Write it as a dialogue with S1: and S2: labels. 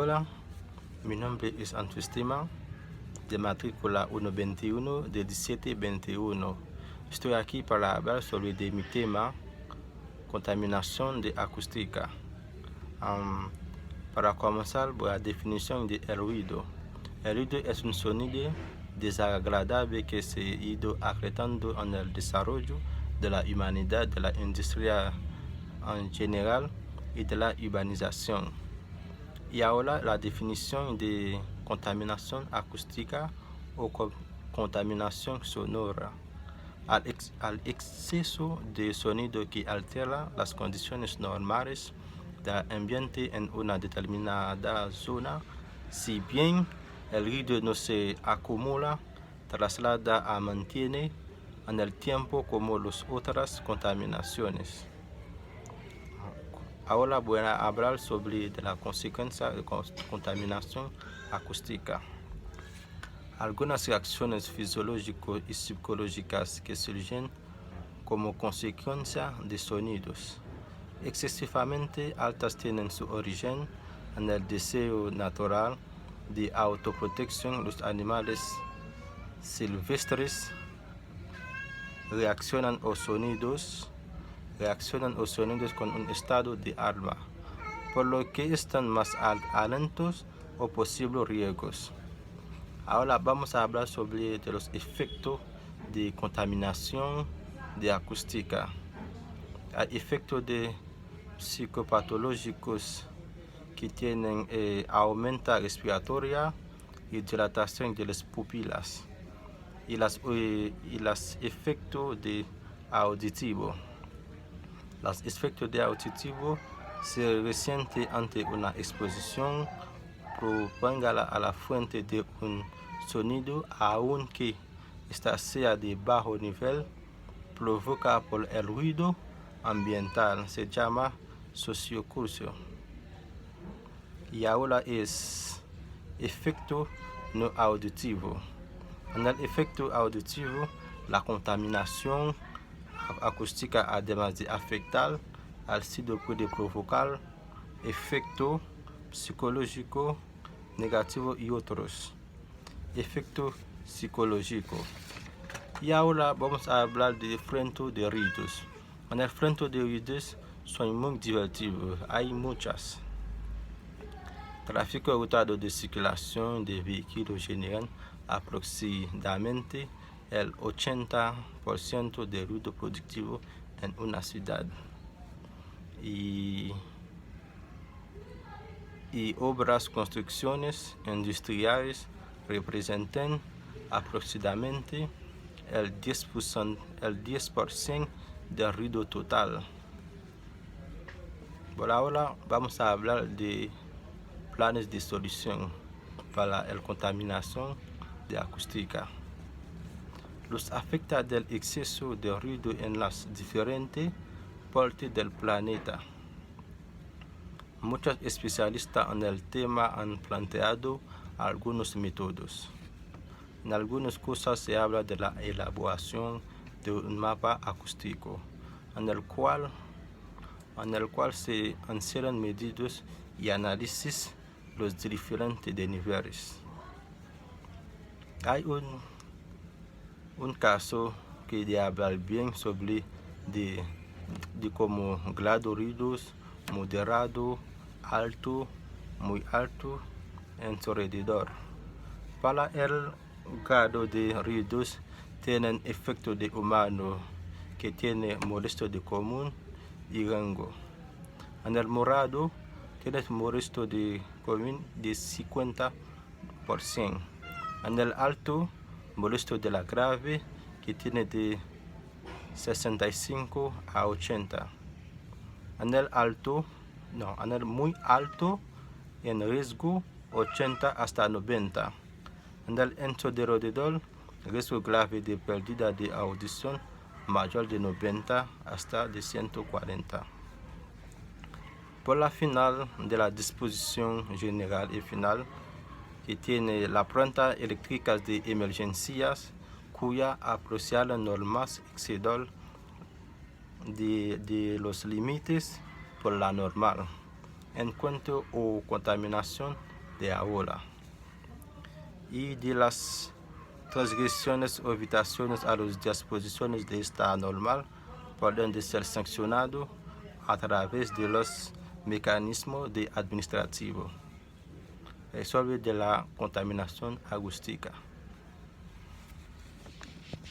S1: Hola, mi nombre es Antustima, de matrícula 121 de 1721. Estoy aquí para hablar sobre mi tema, contaminación de acústica. Para comenzar, la definición de el ruido. El ruido es un sonido desagradable que se ha ido acrecentando en el desarrollo de la humanidad, de la industria en general y de la urbanización. Y ahora la definición de contaminación acústica o contaminación sonora. Al exceso de sonido que altera las condiciones normales del ambiente en una determinada zona, si bien el ruido no se acumula, traslada a mantiene en el tiempo como las otras contaminaciones. Ahora voy a hablar sobre la consecuencia de contaminación acústica. Algunas reacciones fisiológicas y psicológicas que surgen como consecuencia de sonidos excesivamente altas tienen su origen en el deseo natural de autoprotección. Los animales silvestres reaccionan a los sonidos con un estado de alarma, por lo que están más atentos a posibles riesgos. Ahora vamos a hablar sobre los efectos de contaminación de acústica. Hay efectos psicopatológicos que tienen aumento respiratoria y dilatación de las pupilas, y los efectos de auditivo. Los efectos de auditivo se resienten ante una exposición prolongada a la fuente de un sonido, aunque esta sea de bajo nivel, provocada por el ruido ambiental. Se llama sociocultura. Y ahora es efecto no auditivo. En el efecto auditivo, la contaminación acústica, además de afectar al sonido, puede provocar efecto psicológico negativo y otros. Efecto psicológico. Y ahora vamos a hablar de frente de ruidos. En el frente de ruidos son muy divertidos, hay muchas. Tráfico rotado de circulación de vehículos generan aproximadamente el 80% de ruido productivo en una ciudad. Y obras, construcciones industriales representan aproximadamente el 10% del ruido total. Por ahora vamos a hablar de planes de solución para la contaminación de acústica. Los afecta del exceso de ruido en las diferentes partes del planeta. Muchos especialistas en el tema han planteado algunos métodos. En algunas cosas se habla de la elaboración de un mapa acústico, en el cual se encierran medidas y análisis los diferentes niveles. Hay un caso que de hablar bien sobre de como grado ruidos moderado, alto, muy alto en su alrededor. Para el grado de ruidos tienen efecto de humano que tiene molesto de común y rango. En el morado tiene molesto de común de 50%. En el alto, molesto de la grave que tiene de 65 a 80. En el muy alto, en riesgo 80 hasta 90. En el ancho de alrededor, riesgo grave de pérdida de audición mayor de 90 hasta de 140. Por la final de la disposición general y final, que tiene la planta eléctrica de emergencias, cuya apreciada normas exceden de los límites por la normal. en cuanto a contaminación de agua y de las transgresiones o violaciones a las disposiciones de estado normal pueden ser sancionados a través de los mecanismos administrativos sobre de la contaminación acústica.